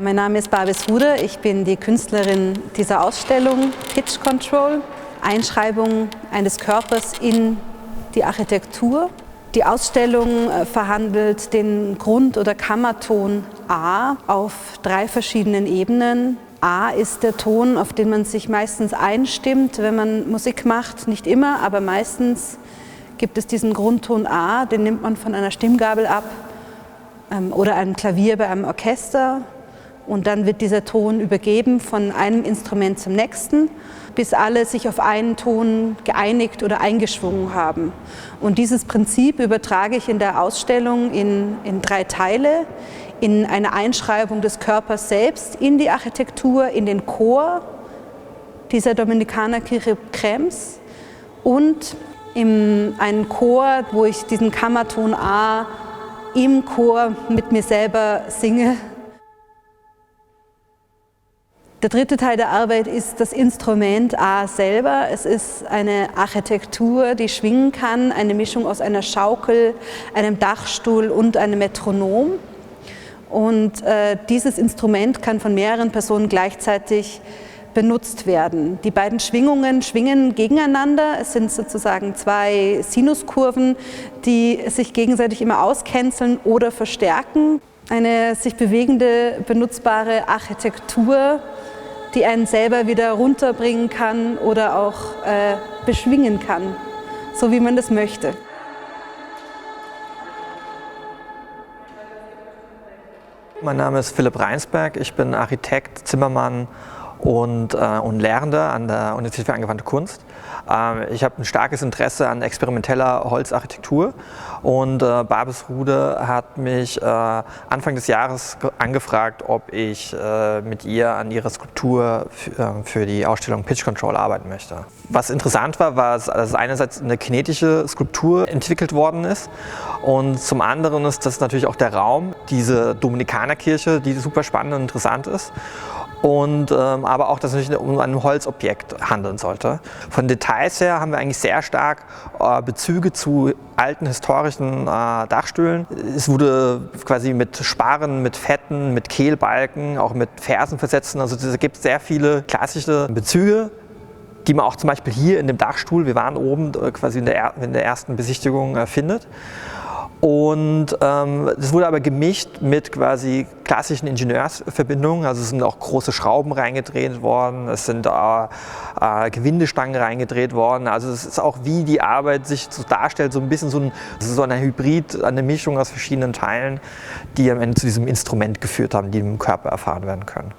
Mein Name ist Babis Ruder, ich bin die Künstlerin dieser Ausstellung Pitch Control, Einschreibung eines Körpers in die Architektur. Die Ausstellung verhandelt den Grund- oder Kammerton A auf 3 verschiedenen Ebenen. A ist der Ton, auf den man sich meistens einstimmt, wenn man Musik macht. Nicht immer, aber meistens gibt es diesen Grundton A, den nimmt man von einer Stimmgabel ab oder einem Klavier bei einem Orchester. Und dann wird dieser Ton übergeben von einem Instrument zum nächsten, bis alle sich auf einen Ton geeinigt oder eingeschwungen haben. Und dieses Prinzip übertrage ich in der Ausstellung in 3 Teile, in eine Einschreibung des Körpers selbst, in die Architektur, in den Chor dieser Dominikanerkirche Krems und in einen Chor, wo ich diesen Kammerton A im Chor mit mir selber singe. Der 3. Teil der Arbeit ist das Instrument A selber. Es ist eine Architektur, die schwingen kann, eine Mischung aus einer Schaukel, einem Dachstuhl und einem Metronom. Und dieses Instrument kann von mehreren Personen gleichzeitig benutzt werden. Die beiden Schwingungen schwingen gegeneinander. Es sind sozusagen 2 Sinuskurven, die sich gegenseitig immer auscanceln oder verstärken. Eine sich bewegende, benutzbare Architektur, die einen selber wieder runterbringen kann oder auch beschwingen kann, so wie man das möchte. Mein Name ist Philipp Reinsberg, ich bin Architekt, Zimmermann und Lehrender an der Universität für angewandte Kunst. Ich habe ein starkes Interesse an experimenteller Holzarchitektur und Babis Ruder hat mich Anfang des Jahres angefragt, ob ich mit ihr an ihrer Skulptur für die Ausstellung Pitch Control arbeiten möchte. Was interessant war, dass einerseits eine kinetische Skulptur entwickelt worden ist und zum anderen ist das natürlich auch der Raum, diese Dominikanerkirche, die super spannend und interessant ist. Und aber auch, dass es sich um ein Holzobjekt handeln sollte. Von Details her haben wir eigentlich sehr stark Bezüge zu alten historischen Dachstühlen. Es wurde quasi mit Sparren, mit Fetten, mit Kehlbalken, auch mit Fersen versetzt. Also es gibt sehr viele klassische Bezüge, die man auch zum Beispiel hier in dem Dachstuhl, wir waren oben quasi in der ersten Besichtigung, findet. Und das wurde aber gemischt mit quasi klassischen Ingenieursverbindungen. Also es sind auch große Schrauben reingedreht worden, es sind Gewindestangen reingedreht worden. Also es ist auch, wie die Arbeit sich so darstellt, so ein bisschen so ein Hybrid, eine Mischung aus verschiedenen Teilen, die am Ende zu diesem Instrument geführt haben, die im Körper erfahren werden können.